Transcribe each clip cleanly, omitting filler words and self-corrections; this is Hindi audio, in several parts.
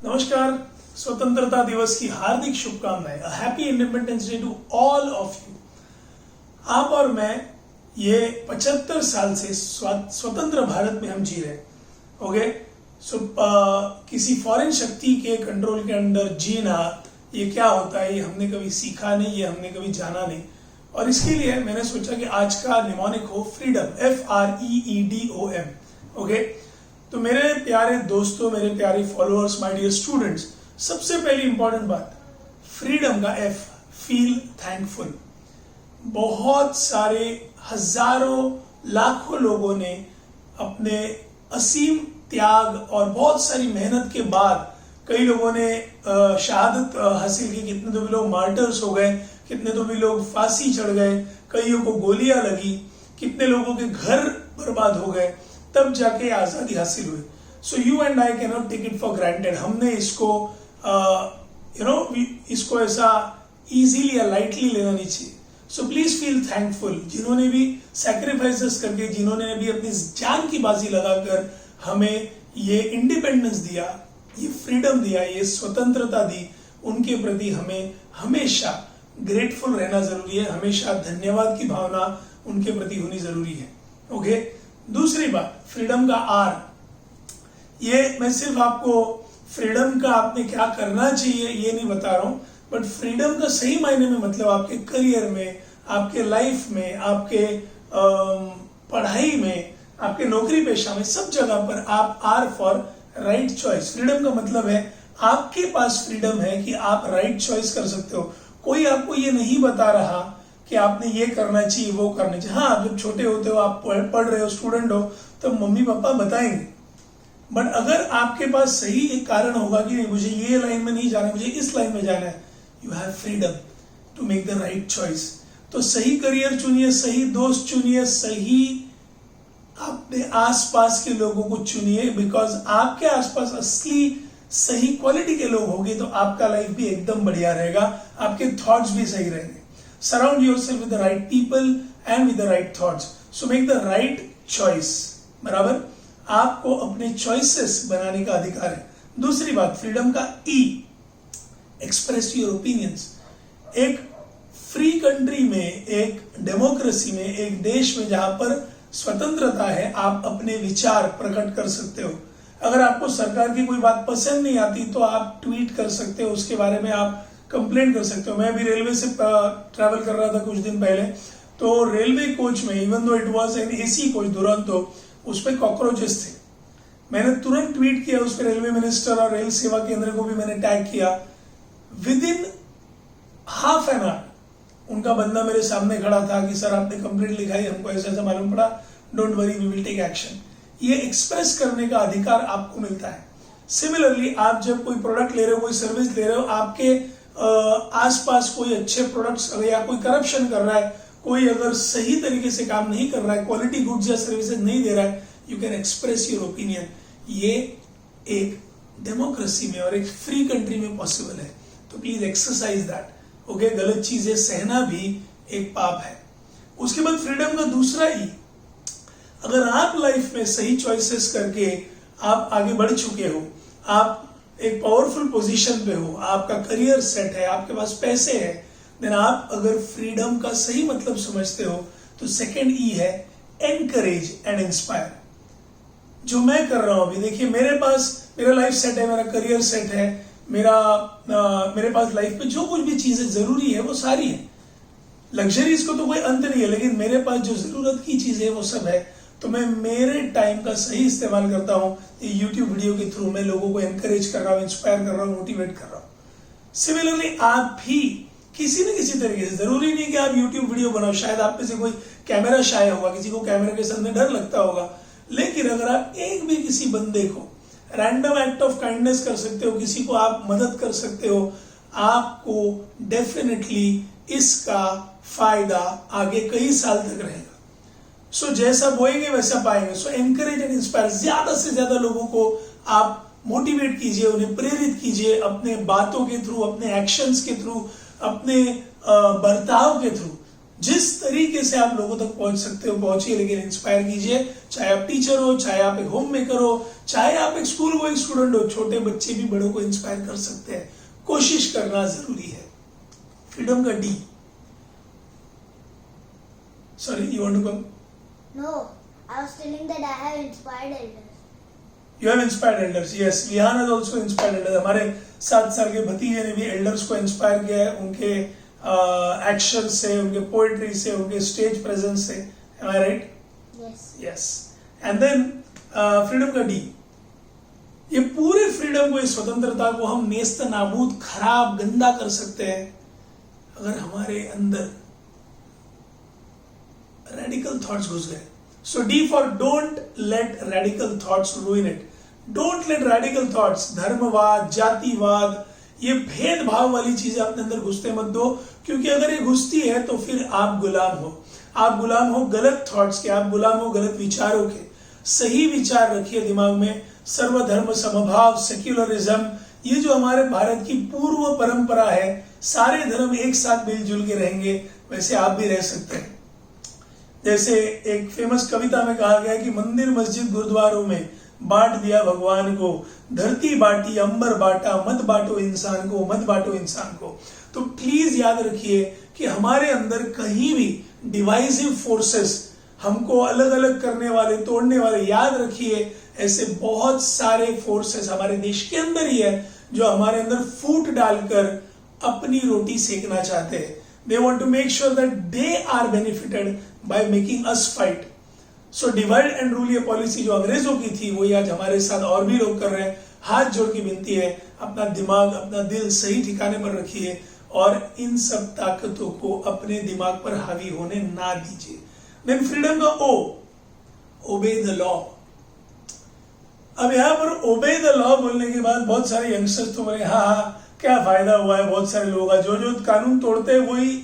नमस्कार। स्वतंत्रता दिवस की हार्दिक शुभकामनाएं। Happy Independence Day to all of you. आप और मैं ये 75 साल से स्वतंत्र भारत में हम जी रहे हैं। ओके, सो किसी फॉरेन शक्ति के कंट्रोल के अंडर जीना ये क्या होता है, ये हमने कभी सीखा नहीं, ये हमने कभी जाना नहीं। और इसके लिए मैंने सोचा कि आज का निमोनिक हो फ्रीडम, FREEDOM। ओके, तो मेरे प्यारे दोस्तों, मेरे प्यारे फॉलोअर्स, माय डियर स्टूडेंट्स, सबसे पहली इंपॉर्टेंट बात, फ्रीडम का F, फील थैंकफुल। बहुत सारे हजारों लाखों लोगों ने अपने असीम त्याग और बहुत सारी मेहनत के बाद, कई लोगों ने शहादत हासिल की, कितने तो भी लोग मार्टर्स हो गए, कितने तो भी लोग फांसी चढ़ गए, कईयों को गोलियां लगी, कितने लोगों के घर बर्बाद हो गए, तब जाके आजादी हासिल हुई। So you and I can not take it for granted. हमने इसको इसको ऐसा इजीली या लाइटली लेना नहीं चाहिए। सो प्लीज फील थैंकफुल, जिन्होंने भी सैक्रिफाइसेस करके, जिन्होंने भी अपनी जान की बाजी लगाकर हमें ये इंडिपेंडेंस दिया, ये फ्रीडम दिया, ये स्वतंत्रता दी, उनके प्रति हमें हमेशा ग्रेटफुल रहना जरूरी है। हमेशा धन्यवाद की भावना उनके प्रति होनी जरूरी है। ओके, दूसरी बात, फ्रीडम का R। ये मैं सिर्फ आपको फ्रीडम का आपने क्या करना चाहिए ये नहीं बता रहा हूं, बट फ्रीडम का सही मायने में मतलब आपके करियर में, आपके लाइफ में, आपके पढ़ाई में, आपके नौकरी पेशा में, सब जगह पर आप R for right choice. Freedom का मतलब है आपके पास फ्रीडम है कि आप राइट चॉइस कर सकते हो। कोई आपको ये नहीं बता रहा कि आपने ये करना चाहिए, वो करना चाहिए। हाँ, आप जब छोटे होते हो, आप पढ़ रहे हो, स्टूडेंट हो, तो मम्मी पापा बताएंगे। बट अगर आपके पास सही एक कारण होगा कि मुझे ये लाइन में नहीं जाना है, मुझे इस लाइन में जाना है, you have freedom to make the right choice. तो सही करियर चुनिए, सही दोस्त चुनिए, सही अपने आसपास के लोगों को चुनिए, बिकॉज आपके आसपास असली सही क्वालिटी के लोग होंगे तो आपका लाइफ भी एकदम बढ़िया रहेगा, आपके थॉट्स भी सही रहेंगे। Surround yourself with the right people and with the right thoughts. So make the right choice. बराबर, आपको अपने choices बनाने का अधिकार है। दूसरी बात, फ्रीडम का E, एक्सप्रेस योर ओपिनियंस। एक फ्री कंट्री में, एक डेमोक्रेसी में, एक देश में जहां पर स्वतंत्रता है, आप अपने विचार प्रकट कर सकते हो। अगर आपको सरकार की कोई बात पसंद नहीं आती तो आप ट्वीट कर सकते हो, उसके बारे में आप कंप्लेंट कर सकते हो। मैं भी रेलवे से ट्रैवल कर रहा था कुछ दिन पहले, तो रेलवे कोच में, even though it was an AC coach Duronto, उस पर कॉकरोचेस थे। मैंने तुरंत ट्वीट किया उस पर, रेलवे मिनिस्टर और रेल सेवा केंद्र को भी मैंने टैग किया। With in half an hour उनका बंदा मेरे सामने खड़ा था कि सर आपने कंप्लेंट लिखाई, हमको ऐसा ऐसा मालूम पड़ा, don't worry we will take action. ये एक्सप्रेस करने का अधिकार आपको मिलता है। सिमिलरली, आप जब कोई प्रोडक्ट ले रहे हो, कोई सर्विस ले रहे हो, आपके आसपास कोई अच्छे प्रोडक्ट्स या कोई करप्शन कर रहा है, कोई अगर सही तरीके से काम नहीं कर रहा है, क्वालिटी गुड्स या सर्विसेज नहीं दे रहा है, you can express your opinion. ये एक डेमोक्रेसी में और एक फ्री कंट्री में पॉसिबल है, तो प्लीज एक्सरसाइज दैट। ओके, गलत चीजें सहना भी एक पाप है। उसके बाद फ्रीडम का दूसरा E, अगर आप लाइफ में सही चॉइसेस करके आप आगे बढ़ चुके हो, आप एक पावरफुल पोजीशन पे हो, आपका करियर सेट है, आपके पास पैसे हैं, देन आप अगर फ्रीडम का सही मतलब समझते हो तो सेकंड E है एनकरेज एंड इंस्पायर। जो मैं कर रहा हूं अभी, देखिए मेरा लाइफ सेट है, मेरा करियर सेट है, मेरे पास लाइफ में जो कुछ भी चीजें जरूरी है वो सारी है। लग्जरीज को तो कोई अंत नहीं है, लेकिन मेरे पास जो जरूरत की चीजें है वो सब है। तो मैं मेरे टाइम का सही इस्तेमाल करता हूं। यूट्यूब वीडियो के थ्रू मैं लोगों को एनकरेज कर रहा हूं, इंस्पायर कर रहा हूं, मोटिवेट कर रहा हूं। सिमिलरली आप भी किसी न किसी तरीके से, जरूरी नहीं कि आप यूट्यूब वीडियो बनाओ, शायद आप में से कोई कैमरा शाय होगा, किसी को कैमरे के सामने डर लगता होगा, लेकिन अगर आप एक भी किसी बंदे को रैंडम एक्ट ऑफ काइंडनेस कर सकते हो, किसी को आप मदद कर सकते हो, आपको डेफिनेटली इसका फायदा आगे कई साल तक रहेगा। सो जैसा बोएंगे वैसा पाएंगे। सो एनकरेज एंड इंस्पायर, ज्यादा से ज्यादा लोगों को आप मोटिवेट कीजिए, उन्हें प्रेरित कीजिए अपने बातों के थ्रू, अपने एक्शंस के थ्रू, अपने बर्ताव के थ्रू। जिस तरीके से आप लोगों तक पहुंच सकते हो पहुंचिए, लेकिन इंस्पायर कीजिए। चाहे आप टीचर हो, चाहे आप एक होम मेकर हो, चाहे आप एक स्कूल गोइंग स्टूडेंट हो, छोटे बच्चे भी बड़ों को इंस्पायर कर सकते हैं। कोशिश करना जरूरी है। फ्रीडम का D. Sorry, you want to come? No, I was telling that I have inspired elders. You have inspired elders. Yes, Vihan has also inspired elders. हमारे 7 साल के भतीजे ने भी एल्डर्स को इंस्पायर किया है, उनके एक्शन से, उनके पोएट्री से, उनके स्टेज प्रेजेंस से। Am I right? Yes. Yes. And then freedom का डी। ये पूरे फ्रीडम को, इस स्वतंत्रता को हम नेस्त नाबूद, खराब, गंदा कर सकते हैं अगर हमारे अंदर रेडिकल थॉट्स घुस गए। So D for don't let radical thoughts ruin it. Don't let radical thoughts, धर्मवाद, जातिवाद, ये भेदभाव वाली चीजें अपने अंदर घुसते मत दो, क्योंकि अगर ये घुसती है तो फिर आप गुलाम हो। आप गुलाम हो गलत थॉट्स के, आप गुलाम हो गलत विचारों के। सही विचार रखिए दिमाग में। सर्वधर्म समभाव, सेक्युलरिज्म, ये जो हमारे भारत की पूर्व परंपरा है, सारे धर्म एक साथ मिलजुल के रहेंगे, वैसे आप भी रह सकते हैं। जैसे एक फेमस कविता में कहा गया कि मंदिर मस्जिद गुरुद्वारों में बांट दिया भगवान को, धरती बांटी अंबर बांटा, मत बांटो इंसान को, मत बांटो इंसान को। तो प्लीज याद रखिए कि हमारे अंदर कहीं भी डिवाइसिव फोर्सेस, हमको अलग अलग करने वाले, तोड़ने वाले, याद रखिए ऐसे बहुत सारे फोर्सेस हमारे देश के अंदर ही है जो हमारे अंदर फूट डालकर अपनी रोटी सेकना चाहते हैं। They want to make sure that they are benefited by making us fight. So divide and rule ये पॉलिसी जो अंग्रेजों की थी, वही आज हमारे साथ और भी लोग कर रहे हैं। हाथ जोड़ की विनती है, अपना दिमाग, अपना दिल सही ठिकाने पर रखिए और इन सब ताकतों को अपने दिमाग पर हावी होने ना दीजिए। देन फ्रीडम का ओ, ओबे द लॉ। अब यहाँ पर ओबे द लॉ बोलने के बाद बहुत सारे यंगस्टर्स तो बोले हाँ क्या फायदा हुआ है बहुत सारे लोगों का, जो कानून तोड़ते हैं वही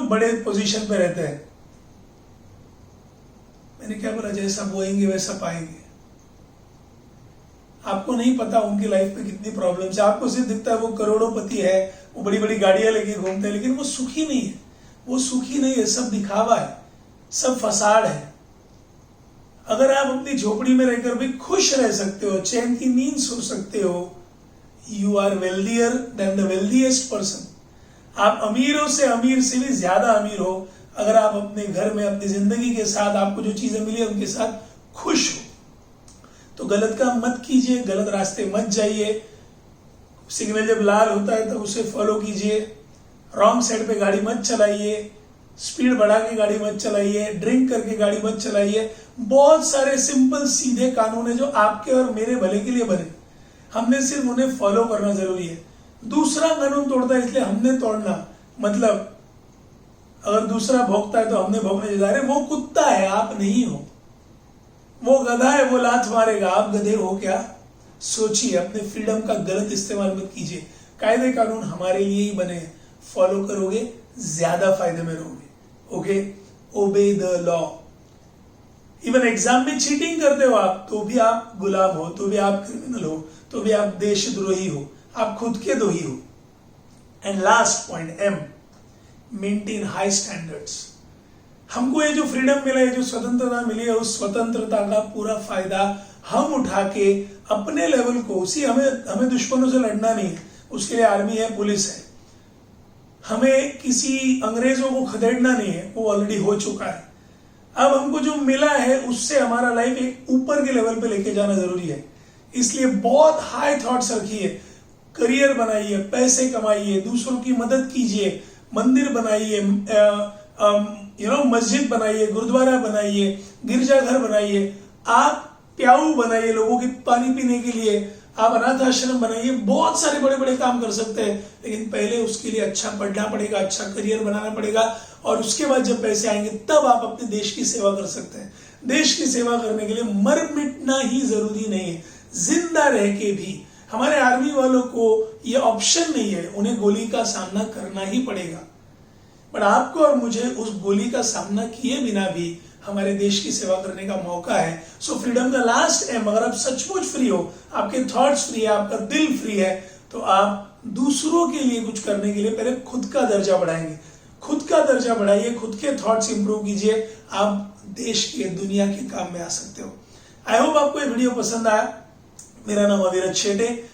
बड़े पोजीशन पे रहते हैं। मैंने क्या बोला, जैसा बोएंगे वैसा पाएंगे। आपको नहीं पता उनकी लाइफ में कितनी प्रॉब्लम्स है। आपको सिर्फ दिखता है वो करोड़ोंपति है, वो बड़ी बड़ी गाड़ियां लेके घूमते हैं, लेकिन वो सुखी नहीं है। वो सुखी नहीं है, सब दिखावा है, सब फसाड है। अगर आप अपनी झोपड़ी में रहकर भी खुश रह सकते हो, चैन की नींद सो सकते हो, you are wealthier than the wealthiest person. आप अमीरों से अमीर से भी ज्यादा अमीर हो अगर आप अपने घर में, अपनी जिंदगी के साथ, आपको जो चीजें मिली है उनके साथ खुश हो। तो गलत काम मत कीजिए, गलत रास्ते मत जाइए। सिग्नल जब लाल होता है तब उसे फॉलो कीजिए। रॉन्ग साइड पे गाड़ी मत चलाइए, स्पीड बढ़ा के गाड़ी मत चलाइए, ड्रिंक करके गाड़ी मत चलाइए। बहुत सारे सिंपल सीधे कानून है जो आपके और मेरे भले के लिए बने, हमने सिर्फ उन्हें फॉलो करना जरूरी है। दूसरा कानून तोड़ता है इसलिए हमने तोड़ना, मतलब अगर दूसरा भौंकता है तो हमने भौंकने जा रहे। वो कुत्ता है, आप नहीं हो। वो गधा है, वो लात मारेगा, आप गधे हो क्या? सोचिए, अपने फ्रीडम का गलत इस्तेमाल मत कीजिए। कायदे कानून हमारे लिए ही बने हैं, फॉलो करोगे ज्यादा फायदे में रहोगे। Okay, obey the law. Even exam में चीटिंग करते हो आप, तो भी आप गुलाम हो, तो भी आप क्रिमिनल हो, तो भी आप देशद्रोही हो, आप खुद के द्रोही हो। And last point M, maintain high standards. हमको ये जो फ्रीडम मिला है, जो स्वतंत्रता मिली है, उस स्वतंत्रता का पूरा फायदा हम उठा के अपने लेवल को, उसी हमें दुश्मनों से लड़ना नहीं है, उसके लिए आर्मी है, पुलिस है। हमें किसी अंग्रेजों को खदेड़ना नहीं है, वो ऑलरेडी हो चुका है। अब हमको जो मिला है उससे हमारा लाइफ एक ऊपर के लेवल पे लेके जाना जरूरी है। इसलिए बहुत हाई थॉट्स रखिए, करियर बनाइए, पैसे कमाइए, दूसरों की मदद कीजिए, मंदिर बनाइए, मस्जिद बनाइए, गुरुद्वारा बनाइए, गिरजाघर बनाइए, आप प्याऊ बनाइए लोगों के पानी पीने के लिए, आप अनाथ आश्रम बनाइए। बहुत सारे बड़े बड़े काम कर सकते हैं, लेकिन पहले उसके लिए अच्छा पढ़ना पड़ेगा, अच्छा करियर बनाना पड़ेगा, और उसके बाद जब पैसे आएंगे तब आप अपने देश की सेवा कर सकते हैं। देश की सेवा करने के लिए मर मिटना ही जरूरी नहीं है, जिंदा रह के भी। हमारे आर्मी वालों को ये ऑप्शन नहीं है, उन्हें गोली का सामना करना ही पड़ेगा। बट आपको और मुझे उस गोली का सामना किए बिना भी हमारे देश की सेवा करने का मौका है। सो फ्रीडम का लास्ट एम, अगर आप सचमुच फ्री हो, आपके थॉट्स फ्री है, आपका दिल फ्री है, तो आप दूसरों के लिए कुछ करने के लिए पहले खुद का दर्जा बढ़ाएंगे, खुद का दर्जा बढ़ाइए, खुद के थॉट्स इंप्रूव कीजिए, आप देश के दुनिया के काम में आ सकते हो। आई होप आपको ये वीडियो पसंद आया। मेरा नाम अविरत शेटे,